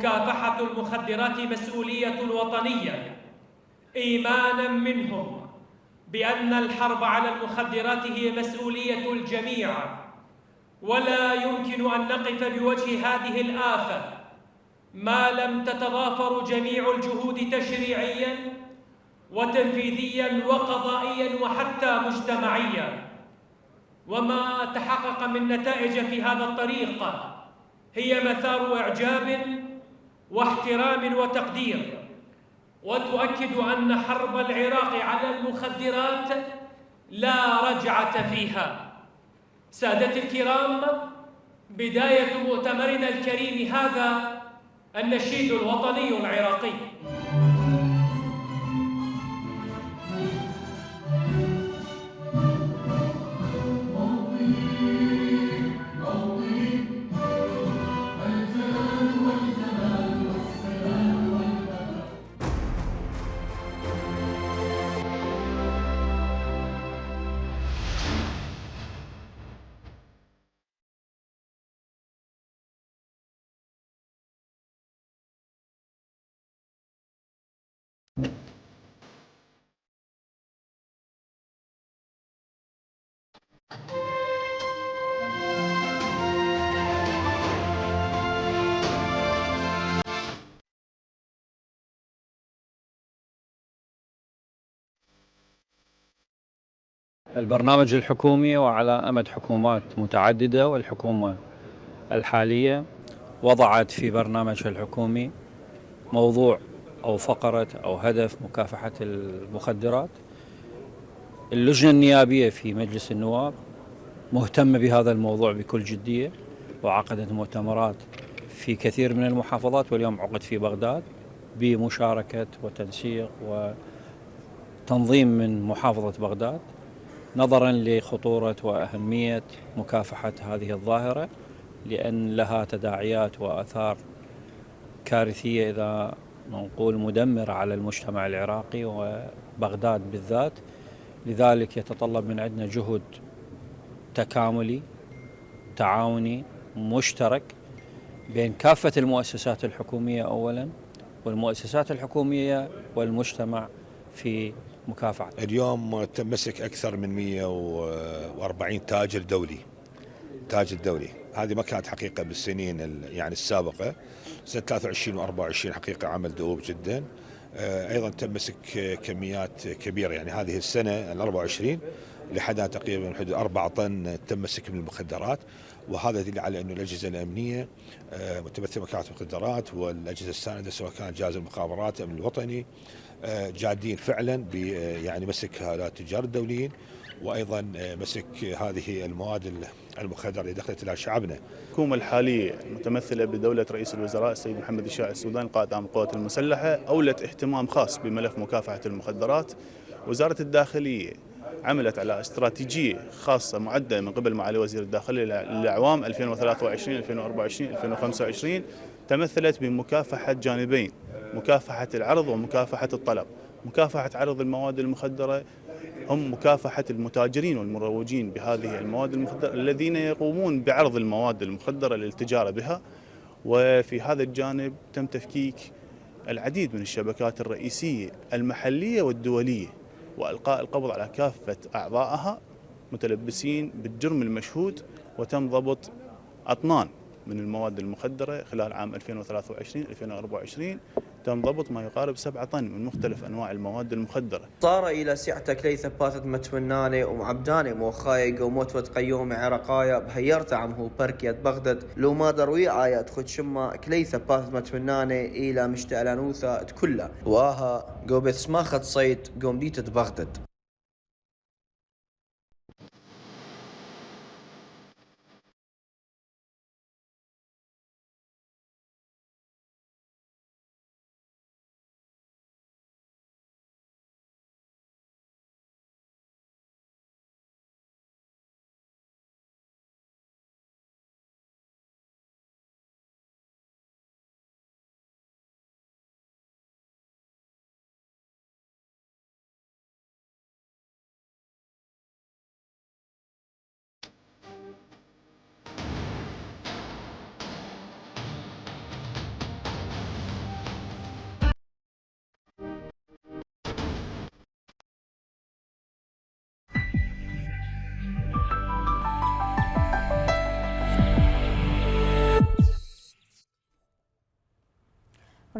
مكافحة المخدرات مسؤولية وطنية، إيماناً منهم بأن الحرب على المخدرات هي مسؤولية الجميع، ولا يمكن أن نقف بوجه هذه الآفة ما لم تتضافر جميع الجهود تشريعياً وتنفيذياً وقضائياً وحتى مجتمعياً. وما تحقق من نتائج في هذا الطريق هي مثار إعجاب واحترام وتقدير، وتؤكد أن حرب العراق على المخدرات لا رجعة فيها. سادتي الكرام، بداية مؤتمرنا الكريم هذا النشيد الوطني العراقي. البرنامج الحكومي وعلى أمد حكومات متعددة، والحكومة الحالية وضعت في برنامجها الحكومي موضوع أو فقرة أو هدف مكافحة المخدرات. اللجنة النيابية في مجلس النواب مهتمة بهذا الموضوع بكل جدية، وعقدت مؤتمرات في كثير من المحافظات، واليوم عقد في بغداد بمشاركة وتنسيق وتنظيم من محافظة بغداد، نظرا لخطورة وأهمية مكافحة هذه الظاهرة، لأن لها تداعيات وآثار كارثية، إذا نقول مدمرة على المجتمع العراقي وبغداد بالذات. لذلك يتطلب من عندنا جهد تكاملي تعاوني مشترك بين كافة المؤسسات الحكومية أولا، والمؤسسات الحكومية والمجتمع في مكافحة. اليوم تمسك أكثر من 140 تاجر دولي. هذه ما كانت حقيقة بالسنين يعني السابقة. سنة 23 و24 حقيقة عمل دؤوب جدا. أيضا تمسك كميات كبيرة، يعني هذه السنة 24 لحدها تقريبا حدود 4 طن تمسك من المخدرات، وهذا يدل على أن الأجهزة الأمنية متمثلة مكافحة المخدرات والأجهزة الساندة سواء كان جهاز المخابرات أو الوطني جادين فعلا يعني مسك هؤلاء التجار الدوليين، وايضا مسك هذه المواد المخدره اللي دخلت الى شعبنا. الحكومه الحاليه المتمثله بدوله رئيس الوزراء السيد محمد الشاعر السوداني قائد عام القوات المسلحه اولت اهتمام خاص بملف مكافحه المخدرات. وزاره الداخليه عملت على استراتيجيه خاصه معده من قبل معالي وزير الداخليه للاعوام 2023 2024 2025 تمثلت بمكافحه جانبين: مكافحه العرض ومكافحه الطلب. مكافحه عرض المواد المخدره هم مكافحة المتاجرين والمروجين بهذه المواد المخدرة الذين يقومون بعرض المواد المخدرة للتجارة بها. وفي هذا الجانب تم تفكيك العديد من الشبكات الرئيسية المحلية والدولية، وإلقاء القبض على كافة أعضائها متلبسين بالجرم المشهود، وتم ضبط أطنان من المواد المخدرة خلال عام 2023-2024. تم ضبط ما يقارب 7 طن من مختلف أنواع المواد المخدرة. صار إلى سعتك ليث باثت متوناني ومعبداني موخاي قوموت وتقيوم عراقايا بهيرت عمهو بركيت بغدد لو ما دروي آيات خد شما كليث باثت متوناني إلى مشتألانوثا تكلا واها قوبث سماخت صيت قوم ديتت بغدد.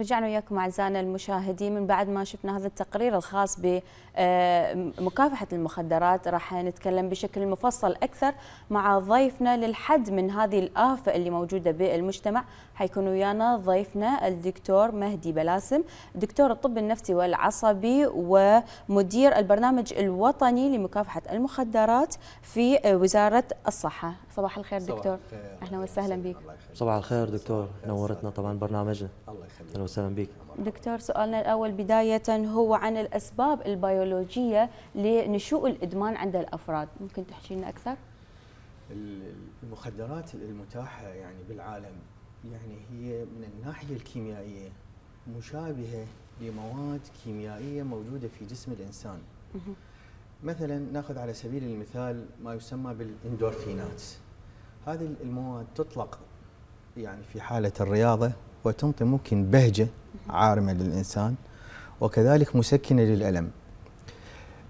ورجعنا وياكم أعزائنا المشاهدين من بعد ما شفنا هذا التقرير الخاص بمكافحة المخدرات. راح نتكلم بشكل مفصل أكثر مع ضيفنا للحد من هذه الآفة اللي موجودة بالمجتمع. حيكون ويانا ضيفنا الدكتور مهدي بلاسم، دكتور الطب النفسي والعصبي ومدير البرنامج الوطني لمكافحة المخدرات في وزارة الصحة. صباح الخير دكتور. أهلا وسهلا بك. صباح الخير دكتور، نورتنا طبعا برنامجنا. الله يخليك. اهلا وسهلا بك. دكتور، سؤالنا الأول بداية هو عن الأسباب البيولوجية لنشوء الإدمان عند الأفراد، ممكن تحكي لنا أكثر؟ المخدرات المتاحة يعني بالعالم يعني هي من الناحية الكيميائية مشابهة لمواد كيميائية موجودة في جسم الإنسان. مثلا ناخذ على سبيل المثال ما يسمى بالاندورفينات. هذه المواد تطلق يعني في حالة الرياضة وتنطي ممكن بهجة عارمة للإنسان وكذلك مسكنة للألم.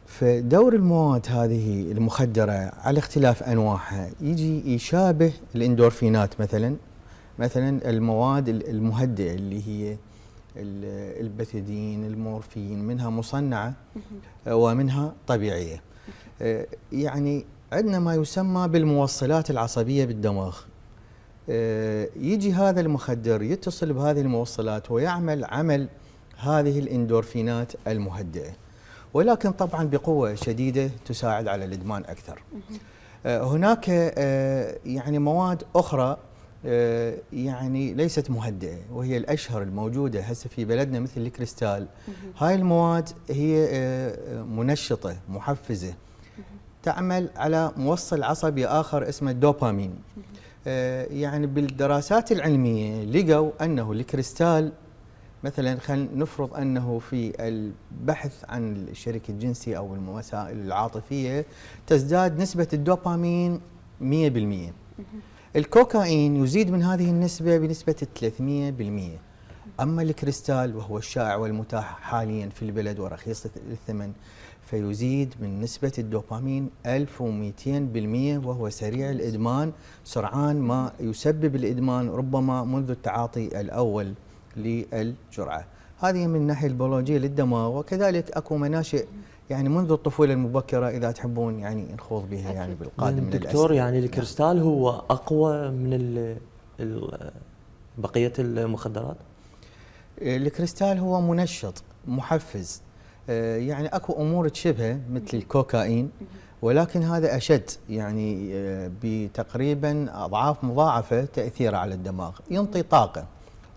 فدور المواد هذه المخدرة على اختلاف أنواعها يجي يشابه الاندورفينات. مثلا المواد المهدئة اللي هي البثيدين، المورفين، منها مصنعة ومنها طبيعية. يعني عندنا ما يسمى بالموصلات العصبية بالدماغ. يجي هذا المخدر يتصل بهذه الموصلات ويعمل عمل هذه الاندورفينات المهدئة، ولكن طبعا بقوة شديدة تساعد على الإدمان أكثر. هناك يعني مواد أخرى يعني ليست مهدئة، وهي الأشهر الموجودة هسه في بلدنا مثل الكريستال. هاي المواد هي منشطة محفزة، تعمل على موصل عصبي آخر اسمه الدوبامين. يعني بالدراسات العلمية لقوا أنه الكريستال مثلا، خلينا نفرض أنه في البحث عن الشريك الجنسي أو المسائل العاطفية تزداد نسبة الدوبامين 100%. الكوكايين يزيد من هذه النسبة بنسبة 300%. أما الكريستال وهو الشائع والمتاح حاليا في البلد ورخيص الثمن فيزيد من نسبة الدوبامين 1200%، وهو سريع الإدمان، سرعان ما يسبب الإدمان ربما منذ التعاطي الأول للجرعة. هذه من الناحية البيولوجية للدماغ، وكذلك أكو مناشئ يعني منذ الطفولة المبكرة إذا تحبون يعني نخوض بها يعني بالقادم من الأسئلة. دكتور، يعني الكريستال هو أقوى من بقية المخدرات؟ الكريستال هو منشط محفز. يعني اكو امور تشبهه مثل الكوكايين، ولكن هذا اشد يعني بتقريبا اضعاف مضاعفه تاثيره على الدماغ. ينطي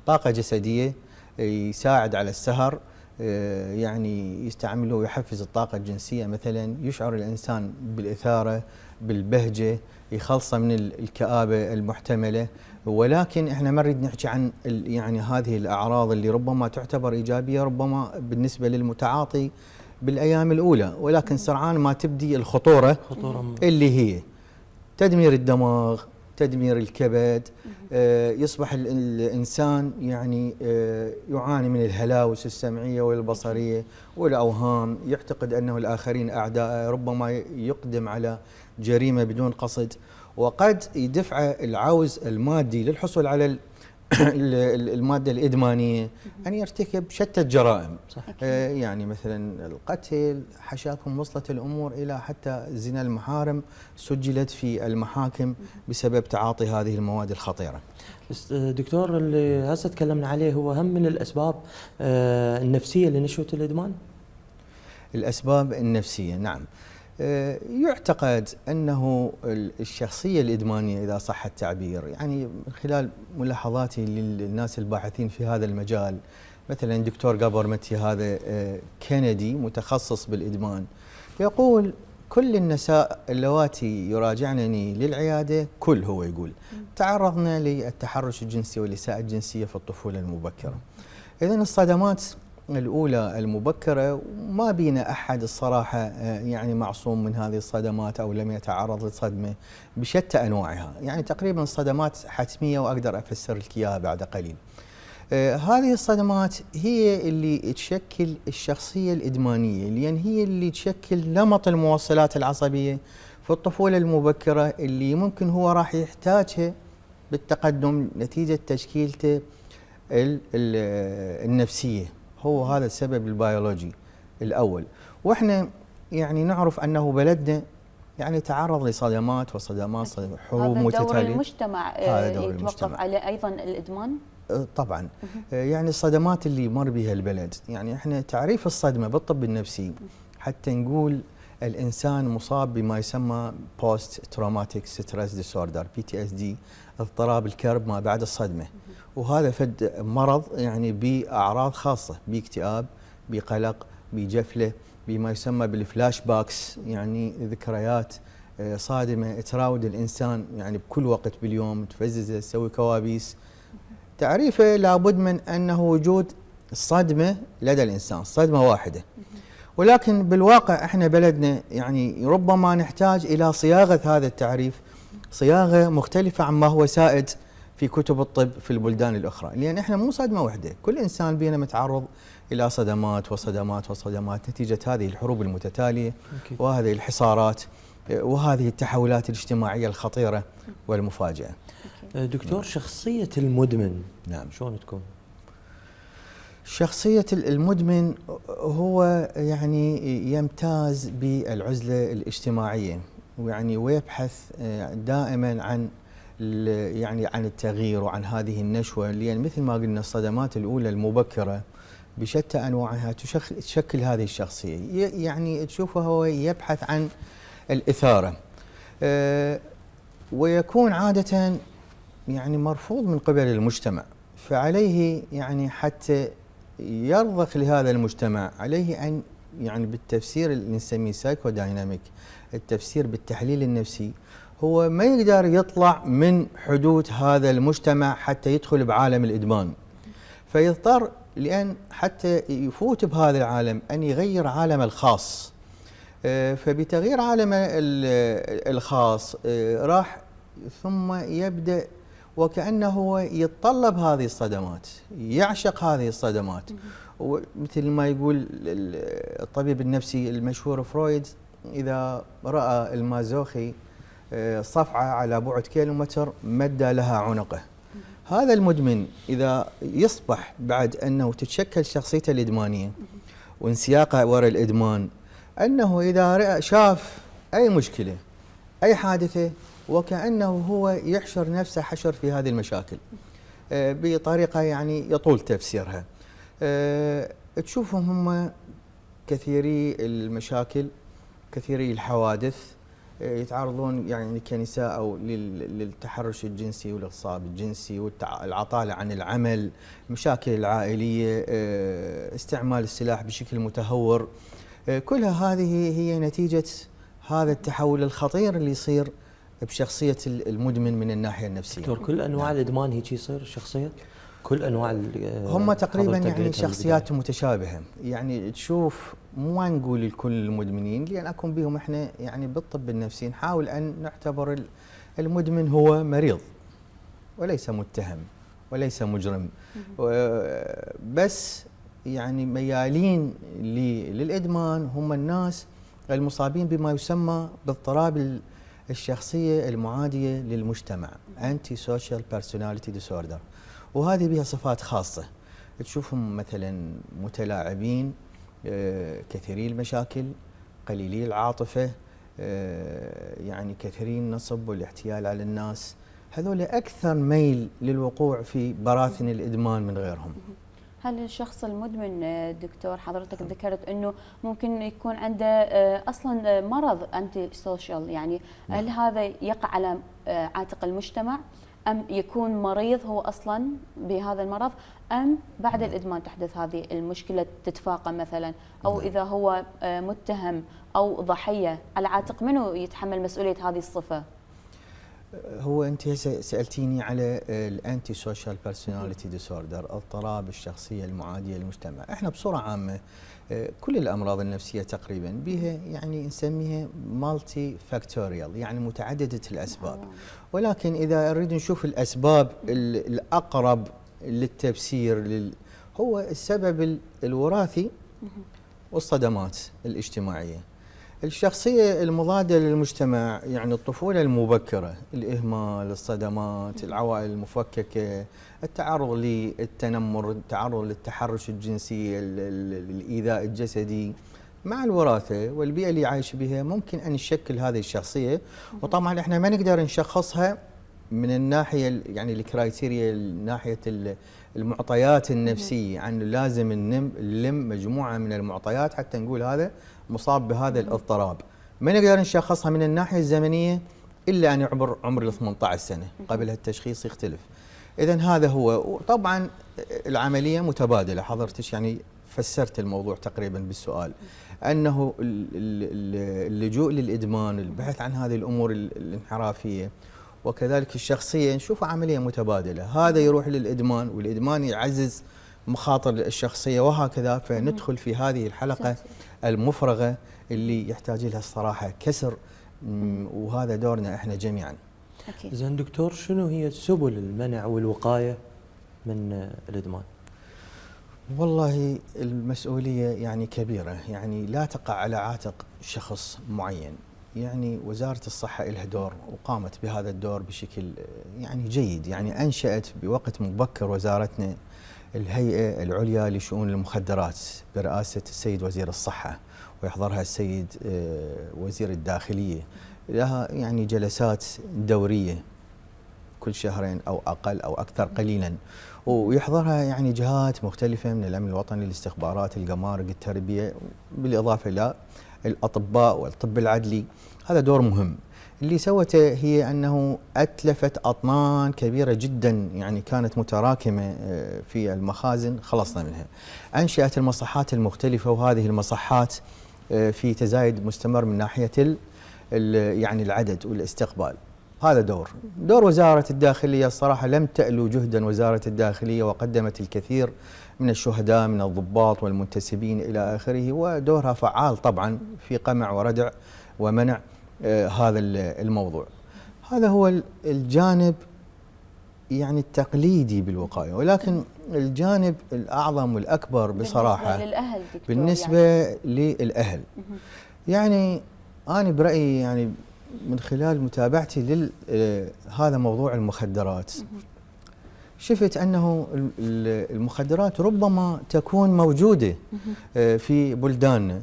طاقه جسديه، يساعد على السهر، يعني يستعمله يحفز الطاقه الجنسيه مثلا، يشعر الانسان بالاثاره بالبهجه، يخلصه من الكآبه المحتمله. ولكن احنا ما نريد نحكي عن يعني هذه الاعراض اللي ربما تعتبر ايجابيه ربما بالنسبه للمتعاطي بالايام الاولى، ولكن سرعان ما تبدي الخطوره اللي هي تدمير الدماغ، تدمير الكبد. يصبح الانسان يعني يعاني من الهلاوس السمعيه والبصريه والاوهام، يعتقد انه الاخرين اعداء، ربما يقدم على جريمه بدون قصد، وقد يدفع العوز المادي للحصول على المادة الإدمانية أن يرتكب شتى الجرائم. يعني مثلا القتل، حشاكم وصلت الأمور إلى حتى زنا المحارم سجلت في المحاكم بسبب تعاطي هذه المواد الخطيرة. دكتور، اللي هسه تكلمنا عليه هو هم من الأسباب النفسية لنشوة الإدمان؟ الأسباب النفسية نعم. يعتقد أنه الشخصية الإدمانية إذا صح التعبير، يعني من خلال ملاحظاتي للناس الباحثين في هذا المجال، مثلا دكتور جابور متي هذا كندي متخصص بالإدمان، يقول كل النساء اللواتي يراجعنني للعيادة هو يقول تعرضنا للتحرش الجنسي والإساءة الجنسية في الطفولة المبكرة. إذن الصدمات الأولى المبكرة ما بينا أحد الصراحة يعني معصوم من هذه الصدمات أو لم يتعرض للصدمة بشتى أنواعها، يعني تقريبا الصدمات حتمية وأقدر أفسر لك إياها بعد قليل. هذه الصدمات هي اللي تشكل الشخصية الإدمانية، لأن هي اللي تشكل نمط الموصلات العصبية في الطفولة المبكرة اللي ممكن هو راح يحتاجها بالتقدم نتيجة تشكيلته النفسية، هو هذا السبب البيولوجي الأول. وإحنا يعني نعرف أنه بلدنا يعني تعرض لصدمات وصدمات، حروب متتالية. هذا دور المجتمع يتوقف عليه أيضا الإدمان؟ طبعا. يعني الصدمات اللي مر بها البلد، يعني احنا تعريف الصدمة بالطب النفسي حتى نقول الإنسان مصاب بما يسمى Post Traumatic Stress Disorder PTSD، اضطراب الكرب ما بعد الصدمة. وهذا فد مرض يعني بأعراض خاصة، باكتئاب، بقلق، بجفلة، بما يسمى بالفلاش باكس، يعني ذكريات صادمة تراود الإنسان يعني بكل وقت باليوم، تفززه، تسوي كوابيس. تعريفه لابد من أنه وجود صدمة لدى الإنسان، صدمة واحدة. ولكن بالواقع احنا بلدنا يعني ربما نحتاج إلى صياغة هذا التعريف، صياغة مختلفة عما هو سائد في كتب الطب في البلدان الأخرى، لأن احنا مو صدمة واحدة، كل إنسان بينا متعرض إلى صدمات وصدمات وصدمات نتيجة هذه الحروب المتتالية وهذه الحصارات وهذه التحولات الاجتماعية الخطيرة والمفاجئة. دكتور، شخصية المدمن نعم شلون تكون؟ شخصية المدمن هو يعني يمتاز بالعزلة الاجتماعية، ويعني ويبحث دائما عن يعني عن التغيير وعن هذه النشوة، لأن مثل ما قلنا الصدمات الأولى المبكرة بشتى أنواعها تشكل هذه الشخصية. يعني تشوفه هو يبحث عن الإثارة، ويكون عادة يعني مرفوض من قبل المجتمع، فعليه يعني حتى يرضخ لهذا المجتمع عليه أن يعني بالتفسير اللي نسميه سايكو دايناميك، التفسير بالتحليل النفسي، هو ما يقدر يطلع من حدود هذا المجتمع حتى يدخل بعالم الإدمان، فيضطر لأن حتى يفوت بهذا العالم أن يغير عالمه الخاص. فبتغيير عالمه الخاص راح ثم يبدأ وكأنه هو يتطلب هذه الصدمات، يعشق هذه الصدمات. ومثل ما يقول الطبيب النفسي المشهور فرويد، إذا رأى المازوخي صفعة على بعد كيلومتر مد لها عنقه. هذا المدمن إذا يصبح بعد أنه تتشكل شخصيته الإدمانية وانسياقه وراء الإدمان، أنه إذا شاف أي مشكلة أي حادثة وكأنه هو يحشر نفسه حشر في هذه المشاكل بطريقة يعني يطول تفسيرها. تشوفهم هم كثيري المشاكل، كثيري الحوادث، يتعرضون يعني كنساء أو للتحرش الجنسي والاغتصاب الجنسي والعطالة عن العمل، مشاكل العائلية، استعمال السلاح بشكل متهور. كلها هذه هي نتيجة هذا التحول الخطير اللي يصير بشخصية المدمن من الناحية النفسية. دكتور، كل أنواع الإدمان هيك يصير الشخصية؟ كل أنواع هم تقريبا يعني شخصيات متشابهة، يعني تشوف مو نقول لكل المدمنين، لأن أكون بهم احنا يعني بالطب النفسي نحاول أن نعتبر المدمن هو مريض وليس متهم وليس مجرم، بس يعني ميالين للإدمان هم الناس المصابين بما يسمى باضطراب الشخصية المعادية للمجتمع Anti-Social Personality Disorder، وهذه بها صفات خاصة. تشوفهم مثلا متلاعبين، كثيري المشاكل، قليلي العاطفة، يعني كثيري النصب والاحتيال على الناس، هذول أكثر ميل للوقوع في براثن الإدمان من غيرهم. هل الشخص المدمن دكتور حضرتك ذكرت انه ممكن يكون عنده اصلا مرض انتي سوشيال، يعني هل هذا يقع على عاتق المجتمع ام يكون مريض هو اصلا بهذا المرض، ام بعد الادمان تحدث هذه المشكله تتفاقم مثلا، او اذا هو متهم او ضحيه على عاتق منو يتحمل مسؤوليه هذه الصفه؟ هو أنت سألتيني على الأنتي سوشيال بيرسوناليتي ديسوردر، اضطراب الشخصية المعادية للمجتمع. احنا بصورة عامة كل الأمراض النفسية تقريبا بها يعني نسميها مالتي فاكتوريال، يعني متعددة الأسباب، ولكن إذا نريد نشوف الأسباب الأقرب للتفسير هو السبب الوراثي والصدمات الاجتماعية. الشخصية المضادة للمجتمع يعني الطفولة المبكرة، الإهمال، الصدمات، العوائل المفككة، التعرض للتنمر، التعرض للتحرش الجنسي، الإيذاء الجسدي، مع الوراثة والبيئة اللي عايش بها ممكن أن يشكل هذه الشخصية. وطبعا احنا ما نقدر نشخصها من الناحية يعني الكرايتيريا، ناحية المعطيات النفسية، يعني لازم نلم مجموعة من المعطيات حتى نقول هذا مصاب بهذا الاضطراب. ما نقدر نشخصها من الناحية الزمنية إلا أن يعبر عمر ال 18 سنة، قبلها التشخيص يختلف. إذن هذا هو. طبعا العملية متبادلة، حضرتك يعني فسرت الموضوع تقريبا بالسؤال، أنه اللجوء للإدمان، البحث عن هذه الأمور الانحرافية، وكذلك الشخصية نشوفها عملية متبادلة. هذا يروح للإدمان والإدمان يعزز مخاطر الشخصية وهكذا، فندخل في هذه الحلقة المفرغة اللي يحتاج لها الصراحة كسر، وهذا دورنا احنا جميعا. زين دكتور، شنو هي سبل المنع والوقاية من الإدمان؟ والله المسؤولية يعني كبيرة، يعني لا تقع على عاتق شخص معين. يعني وزارة الصحة لها دور وقامت بهذا الدور بشكل يعني جيد. يعني أنشأت بوقت مبكر وزارتنا الهيئة العليا لشؤون المخدرات برئاسة السيد وزير الصحة، ويحضرها السيد وزير الداخلية. لها يعني جلسات دورية كل شهرين أو أقل أو أكثر قليلا، ويحضرها يعني جهات مختلفة من الأمن الوطني، الاستخبارات، الجمارك، التربية، بالإضافة إلى الأطباء والطب العدلي. هذا دور مهم. اللي سوته هي أنه أتلفت أطنان كبيرة جدا يعني كانت متراكمة في المخازن، خلصنا منها. أنشأت المصحات المختلفة، وهذه المصحات في تزايد مستمر من ناحية يعني العدد والاستقبال. هذا دور وزارة الداخلية. الصراحة لم تألو جهدا وزارة الداخلية، وقدمت الكثير من الشهداء من الضباط والمنتسبين إلى آخره، ودورها فعال طبعا في قمع وردع ومنع هذا الموضوع. هذا هو الجانب يعني التقليدي بالوقاية. ولكن الجانب الأعظم والأكبر بصراحة بالنسبة للأهل. يعني أنا برأيي يعني من خلال متابعتي لهذا موضوع المخدرات، شفت أنه المخدرات ربما تكون موجودة في بلداننا.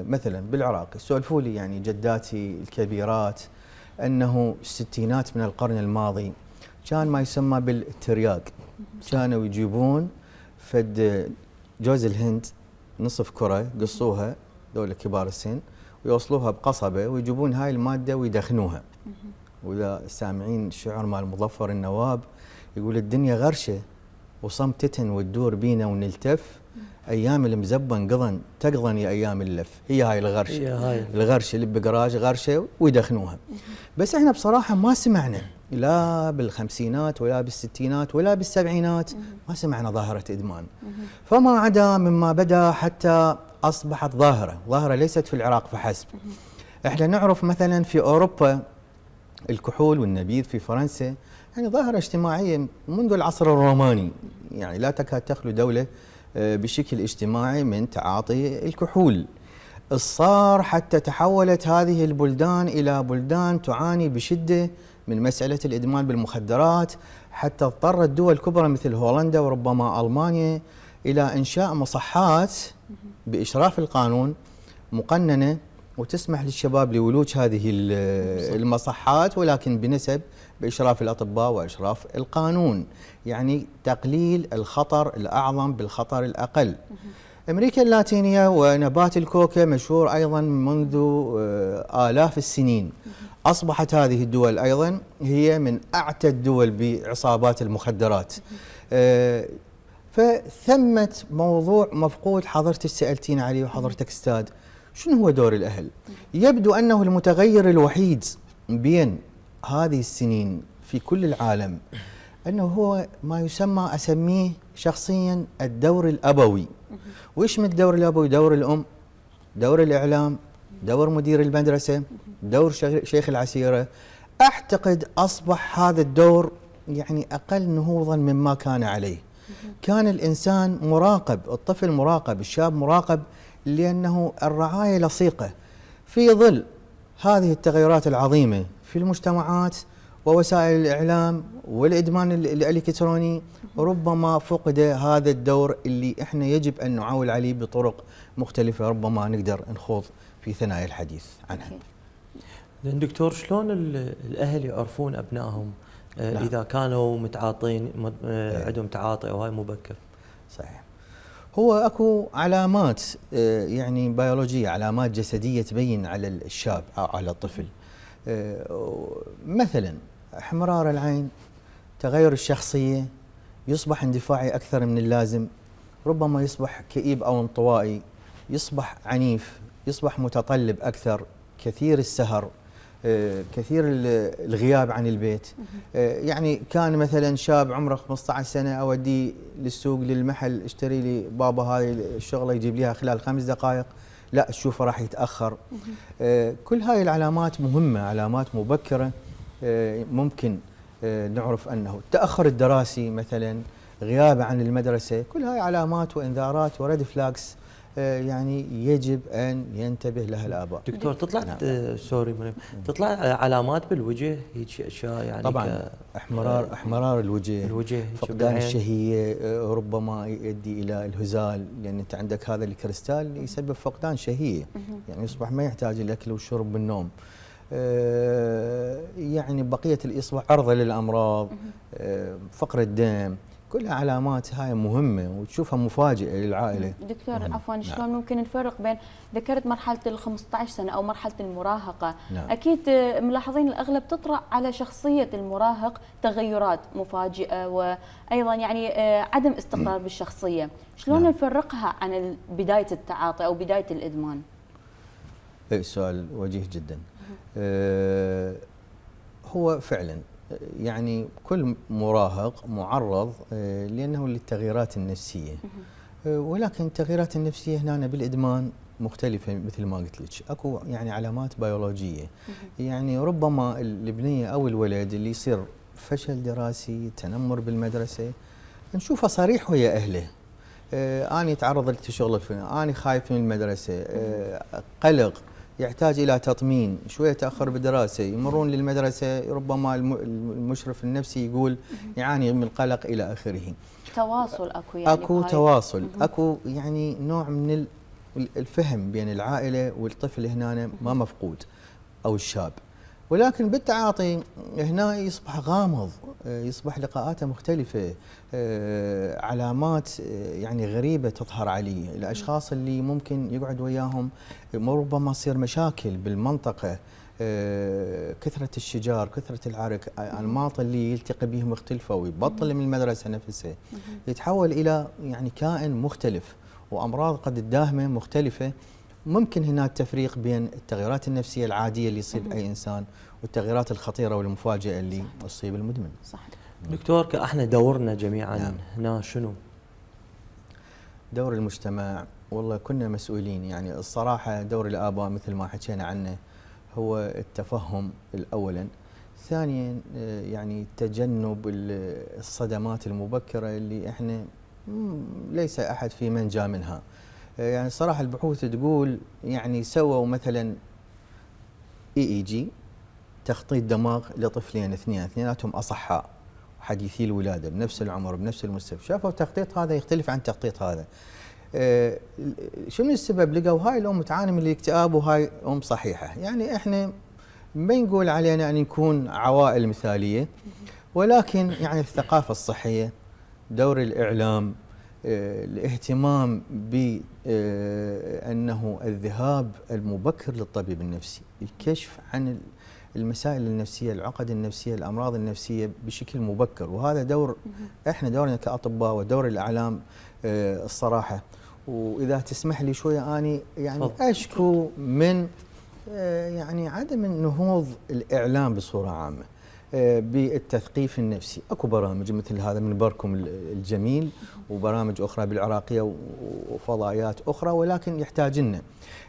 مثلا بالعراق سولفوا لي يعني جداتي الكبيرات أنه الستينات من القرن الماضي كان ما يسمى بالترياق. كانوا يجيبون فد جوز الهند نصف كرة، قصوها دولة كبار السن، ويوصلوها بقصبة ويجيبون هاي المادة ويدخنوها. وإذا سامعين الشعر مال مظفر النواب يقول الدنيا غرشة وصمتة وتدور بينا ونلتف، أيام المزبن قضن تقضن يا أيام اللف. هي هاي الغرشة، الغرشة اللي بقراج غرشة ويدخنوها. بس احنا بصراحة ما سمعنا لا بالخمسينات ولا بالستينات ولا بالسبعينات ما سمعنا ظاهرة إدمان. فما عدا مما بدأ حتى أصبحت ظاهرة ليست في العراق فحسب. احنا نعرف مثلا في أوروبا الكحول والنبيذ، في فرنسا يعني ظاهرة اجتماعية منذ العصر الروماني. يعني لا تكاد تخلو دولة بشكل اجتماعي من تعاطي الكحول. الصار حتى تحولت هذه البلدان إلى بلدان تعاني بشدة من مسألة الإدمان بالمخدرات، حتى اضطرت دول كبرى مثل هولندا وربما ألمانيا إلى إنشاء مصحات بإشراف القانون مقننة، وتسمح للشباب لولوج هذه المصحات، ولكن بنسب بإشراف الأطباء وإشراف القانون. يعني تقليل الخطر الأعظم بالخطر الأقل. أمريكا اللاتينية ونبات الكوكا مشهور أيضا منذ آلاف السنين. أصبحت هذه الدول أيضا هي من أعتى الدول بعصابات المخدرات. فثمت موضوع مفقود حضرتك سألتين عليه وحضرتك استاذ، شنو هو دور الأهل؟ يبدو أنه المتغير الوحيد بين هذه السنين في كل العالم أنه هو ما يسمى، أسميه شخصيا الدور الأبوي. وإيش من الدور الأبوي؟ دور الأم، دور الإعلام، دور مدير المدرسة، دور شيخ العسيرة. أعتقد أصبح هذا الدور يعني أقل نهوضا مما كان عليه. كان الإنسان مراقب، الطفل مراقب، الشاب مراقب، لأنه الرعاية لصيقة. في ظل هذه التغيرات العظيمة في المجتمعات ووسائل الإعلام والإدمان الإلكتروني، ربما فقد هذا الدور اللي إحنا يجب أن نعول عليه بطرق مختلفة، ربما نقدر نخوض في ثنايا الحديث عنها. زين دكتور، شلون الأهل يعرفون أبنائهم إذا كانوا متعاطين، عندهم تعاطي أو هاي مبكر؟ صحيح. هو اكو علامات يعني بيولوجيه، علامات جسديه تبين على الشاب او على الطفل، مثلا احمرار العين، تغير الشخصيه، يصبح اندفاعي اكثر من اللازم، ربما يصبح كئيب او انطوائي، يصبح عنيف، يصبح متطلب اكثر، كثير السهر، كثير الغياب عن البيت. يعني كان مثلا شاب عمره 15 سنه اوديه للسوق للمحل اشتري لي بابا هاي الشغله يجيب ليها خلال 5 دقائق، لا تشوفه راح يتاخر. كل هاي العلامات مهمه، علامات مبكره ممكن نعرف انه التاخر الدراسي مثلا، غيابه عن المدرسه، كل هاي علامات وانذارات وريد فلاكس يعني يجب ان ينتبه لها الاباء. دكتور تطلع سوري تطلع علامات بالوجه، هيك اشياء يعني طبعا احمرار الوجه، فقدان الشهيه، ربما يؤدي الى الهزال، لان انت عندك هذا الكريستال يسبب فقدان شهيه، يعني يصبح ما يحتاج الاكل والشرب والنوم. يعني بقيه الاصبع عرضه للامراض، فقر الدم، كلها علامات هاي مهمة وتشوفها مفاجئة للعائلة. دكتور عفوا، شلون ممكن نفرق بين، ذكرت مرحلة ال 15 سنة أو مرحلة المراهقة، أكيد ملاحظين الأغلب تطرأ على شخصية المراهق تغيرات مفاجئة وأيضا يعني عدم استقرار بالشخصية، شلون نفرقها عن بداية التعاطي أو بداية الإدمان؟ سؤال وجيه جدا. هو فعلا يعني كل مراهق معرض لأنه للتغييرات النفسية، ولكن التغييرات النفسية هنا بالإدمان مختلفة مثل ما قلت لك، اكو يعني علامات بيولوجية، يعني ربما البنية أو الولد اللي يصير فشل دراسي، تنمر بالمدرسة، نشوفه صريح ويا أهله، أنا تعرض للشغل الفلاني، أنا خايف من المدرسة، قلق، يحتاج إلى تطمين، شوية تأخر بالدراسة، يمرون للمدرسة، ربما المشرف النفسي يقول يعاني من القلق إلى آخره. تواصل أكو يعني أكو تواصل، أكو يعني نوع من الفهم بين العائلة والطفل هنا ما مفقود أو الشاب، ولكن بالتعاطي هنا يصبح غامض، يصبح لقاءاته مختلفة، علامات يعني غريبة تظهر عليه. الأشخاص اللي ممكن يقعد وياهم ربما يصير مشاكل بالمنطقة، كثرة الشجار، كثرة العرك، أنماط اللي يلتقي بهم مختلفة ويبطل من المدرسة نفسها، يتحول إلى يعني كائن مختلف، وأمراض قد الداهمة مختلفة. ممكن هنا التفريق بين التغيرات النفسية العادية اللي يصيب أي إنسان والتغييرات الخطيرة والمفاجئة اللي تصيب المدمن. صح. دكتور، احنا دورنا جميعا هنا شنو؟ دور المجتمع، والله كنا مسؤولين، يعني الصراحة دور الآباء مثل ما حكينا عنه هو التفهم الأولا، ثانيا يعني تجنب الصدمات المبكرة اللي احنا ليس أحد في منجى منها. يعني صراحة البحوث تقول يعني سووا مثلا EEG، تخطيط دماغ لطفلين اثنيناتهم أصحاء حديثي الولادة بنفس العمر بنفس المستوى، شافوا التخطيط هذا يختلف عن التخطيط هذا. شنو السبب؟ لقوا هاي الأم تعاني من الاكتئاب وهاي أم صحيحة. يعني احنا ما نقول علينا أن نكون عوائل مثالية، ولكن يعني الثقافة الصحية، دور الإعلام، الاهتمام بأنه الذهاب المبكر للطبيب النفسي، الكشف عن المسائل النفسية، العقد النفسية، الأمراض النفسية بشكل مبكر، وهذا دور احنا دورنا كأطباء ودور الإعلام الصراحة. وإذا تسمح لي شوية أني يعني أشكو من يعني عدم النهوض الإعلام بصورة عامة بالتثقيف النفسي. اكو برامج مثل هذا من بركم الجميل وبرامج اخرى بالعراقيه وفضائيات اخرى، ولكن يحتاج لنا،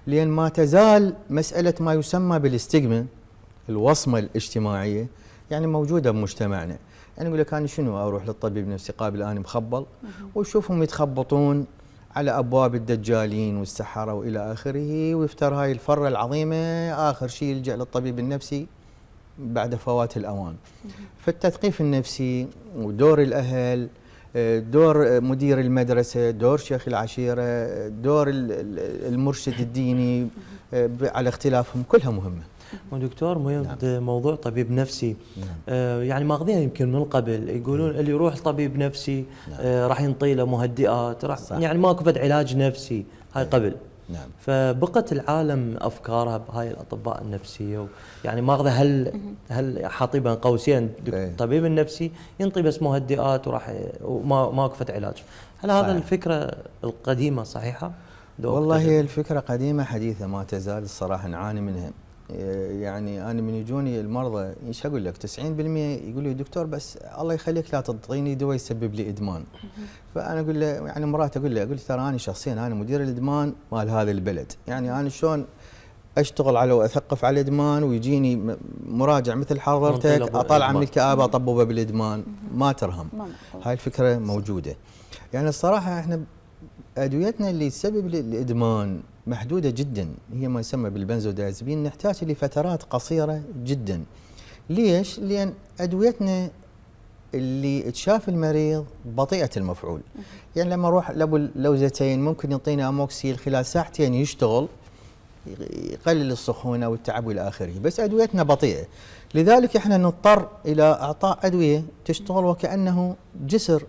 لان ما تزال مساله ما يسمى بالاستجما، الوصمه الاجتماعيه، يعني موجوده بمجتمعنا. يعني يقول لك انا شنو اروح للطبيب النفسي قابل اني مخبل، وشوفهم يتخبطون على أبواب الدجالين والسحرة وإلى آخره، ويفتر هاي الفرة العظيمة آخر شيء يلجأ للطبيب النفسي بعد فوات الأوان. فالتثقيف النفسي ودور الأهل، دور مدير المدرسة، دور شيخ العشيرة، دور المرشد الديني على اختلافهم، كلها مهمة. ودكتور موضوع طبيب نفسي يعني ماخذينها يمكن من قبل، يقولون اللي يروح طبيب نفسي راح ينطي له مهدئات، راح يعني ماكو فد علاج نفسي هاي قبل. نعم. فبقت العالم افكارها بهاي الاطباء النفسيه، يعني ماخذه هل حاطين بين قوسين الطبيب النفسي ينطي بس مهدئات وراح ماكو فد علاج. هل هذا الفكره القديمه صحيحه؟ والله هي الفكره قديمه حديثه ما تزال الصراحه نعاني منها. يعني انا من يجوني المرضى ايش اقول لك 90% يقول لي دكتور بس الله يخليك لا تعطيني دواء يسبب لي ادمان. فانا اقول له يعني مرات اقول له ترى انا شخصيا انا مدير الادمان مال هذا البلد، يعني انا شلون اشتغل على واثقف على الادمان ويجيني مراجع مثل حضرتك اطلع من الكآبه اطببه بالادمان، ما ترهم. هاي الفكره موجوده. يعني الصراحه احنا ادويتنا اللي تسبب الادمان محدوده جدا، هي ما يسمى بالبنزودازبين، نحتاج لفترات قصيره جدا. ليش؟ لان ادويتنا اللي تشاف المريض بطيئه المفعول. يعني لما اروح لابو اللوزتين ممكن يعطينا اموكسيل خلال ساعتين يشتغل، يقلل السخونه والتعب والى اخره، بس ادويتنا بطيئه. لذلك احنا نضطر الى اعطاء ادويه تشتغل وكانه جسر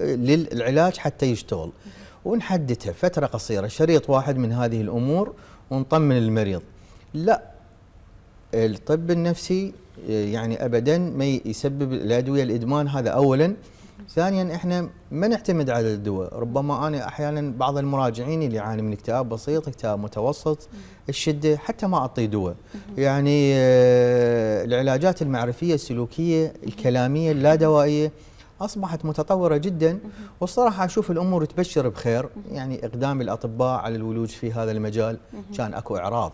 للعلاج حتى يشتغل، ونحددها فتره قصيره، شريط واحد من هذه الامور ونطمن المريض. لا، الطب النفسي يعني ابدا ما يسبب الادويه الادمان، هذا اولا. ثانيا احنا ما نعتمد على الدواء، ربما انا احيانا بعض المراجعين اللي يعاني من اكتئاب بسيط، اكتئاب متوسط الشده، حتى ما اعطيه دواء. يعني العلاجات المعرفيه السلوكيه الكلاميه اللا دوائيه اصبحت متطوره جدا، والصراحه اشوف الامور تبشر بخير. يعني اقدام الاطباء على الولوج في هذا المجال، كان اكو اعراض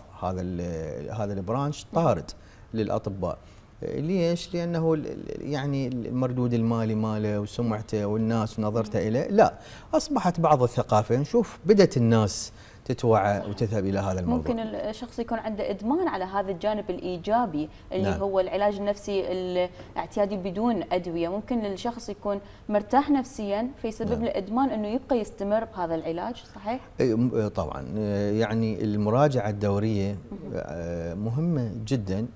هذا البرانش طارد للاطباء. ليش؟ لانه يعني المردود المالي ماله وسمعته والناس ونظرته اليه، لا، اصبحت بعض الثقافه نشوف بدت الناس تتوعى وتذهب الى هذا الموضوع. ممكن الشخص يكون عنده ادمان على هذا الجانب الايجابي اللي نعم. هو العلاج النفسي الاعتيادي بدون ادويه، ممكن الشخص يكون مرتاح نفسيا فيسبب نعم. له ادمان انه يبقى يستمر بهذا العلاج، صحيح؟ طبعا. يعني المراجعه الدوريه مهمه جدا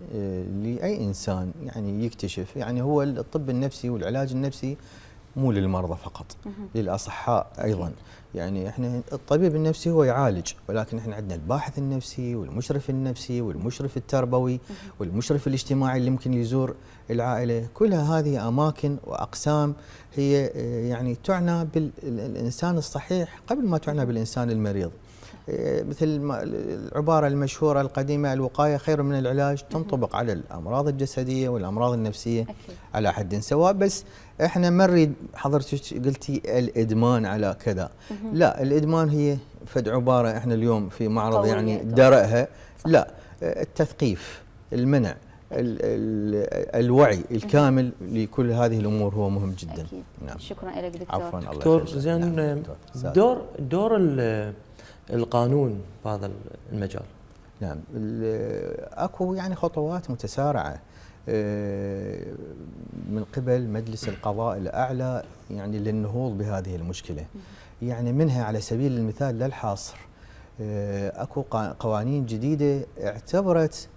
لاي انسان يعني يكتشف. يعني هو الطب النفسي والعلاج النفسي مو للمرضى فقط، للاصحاء ايضا. يعني احنا الطبيب النفسي هو يعالج، ولكن احنا عندنا الباحث النفسي والمشرف النفسي والمشرف التربوي والمشرف الاجتماعي اللي ممكن يزور العائله. كلها هذه اماكن واقسام هي يعني تعنى بالانسان الصحيح قبل ما تعنى بالانسان المريض. مثل العباره المشهوره القديمه الوقايه خير من العلاج، تنطبق على الامراض الجسديه والامراض النفسيه على حد سواء. بس احنا ما نريد حضرتك قلتي الادمان على كذا، لا، الادمان هي فد عباره احنا اليوم في معرض يعني درأها. لا، التثقيف، المنع، الوعي الكامل لكل هذه الامور هو مهم جدا. أكيد. نعم. شكرا لك دكتور. عفوا. دكتور زين، نعم. دور القانون بهذا المجال. نعم، اكو يعني خطوات متسارعه من قبل مجلس القضاء الاعلى يعني للنهوض بهذه المشكله. يعني منها على سبيل المثال لا الحصر، اكو قوانين جديده اعتبرت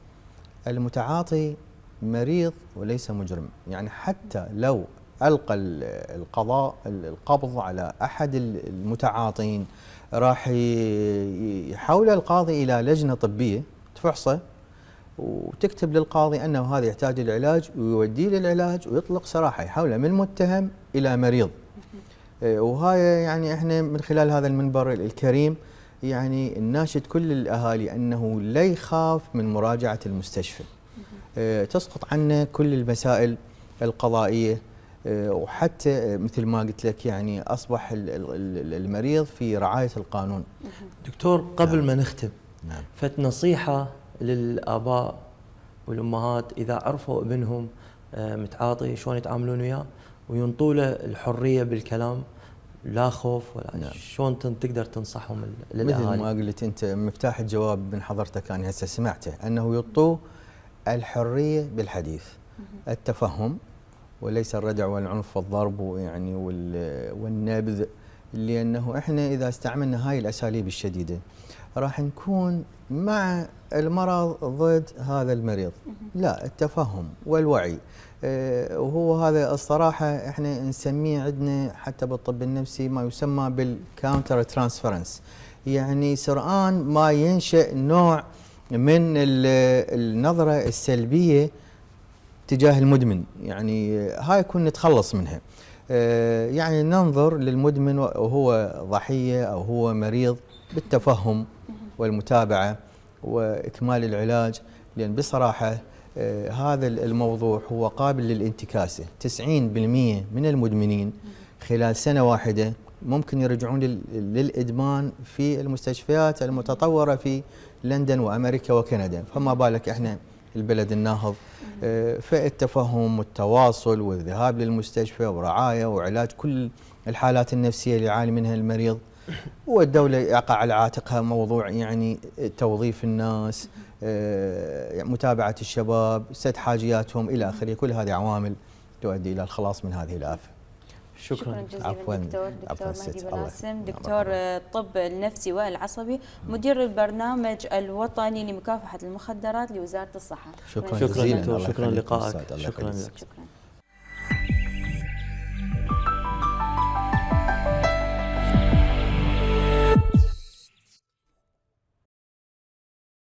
المتعاطي مريض وليس مجرم. يعني حتى لو ألقى القضاء القبض على أحد المتعاطين، راح يحول القاضي إلى لجنة طبية تفحصه وتكتب للقاضي أنه هذا يحتاج للعلاج ويوديه للعلاج ويطلق سراحه، يحوله من متهم إلى مريض. وهاي يعني احنا من خلال هذا المنبر الكريم يعني نناشد كل الأهالي أنه لا يخاف من مراجعة المستشفى. تسقط عنه كل المسائل القضائية، وحتى مثل ما قلت لك يعني أصبح المريض في رعاية القانون. دكتور قبل ما نختم، نعم. نصيحة للآباء والأمهات إذا عرفوا ابنهم متعاطي شلون يتعاملون وياه وينطوا له الحرية بالكلام لا خوف ولا نعم. شلون تقدر تنصحهم مثل للاهالي؟ ما قلت انت، مفتاح الجواب من حضرتك انا هسه سمعته، انه يعطوه الحريه بالحديث، التفهم، وليس الردع والعنف والضرب ويعني والنبذ، لانه احنا اذا استعملنا هاي الاساليب الشديده راح نكون مع المرض ضد هذا المريض. لا، التفهم والوعي، وهو هذا الصراحه احنا نسميه عندنا حتى بالطب النفسي ما يسمى بالكاونتر ترانسفيرنس، يعني سرعان ما ينشأ نوع من النظره السلبيه تجاه المدمن، يعني هاي يكون نتخلص منها. يعني ننظر للمدمن وهو ضحيه او هو مريض بالتفهم والمتابعه واكمال العلاج، لان بصراحه هذا الموضوع هو قابل للانتكاسه. 90% من المدمنين خلال سنه واحده ممكن يرجعون للادمان في المستشفيات المتطوره في لندن وامريكا وكندا، فما بالك احنا البلد الناهض. فالتفهم والتواصل والذهاب للمستشفى ورعايه وعلاج كل الحالات النفسيه اللي يعاني منها المريض، والدوله يقع على عاتقها موضوع يعني توظيف الناس، متابعه الشباب، سد حاجياتهم الى اخره. كل هذه عوامل تؤدي الى الخلاص من هذه الآفة. شكرا جزيلا عفواً. دكتور عفواً مهدي ست. بلاسم، دكتور الطب النفسي والعصبي، مدير البرنامج الوطني لمكافحة المخدرات لوزارة الصحة. شكرا جزيلا. شكرا لقائك. شكرا.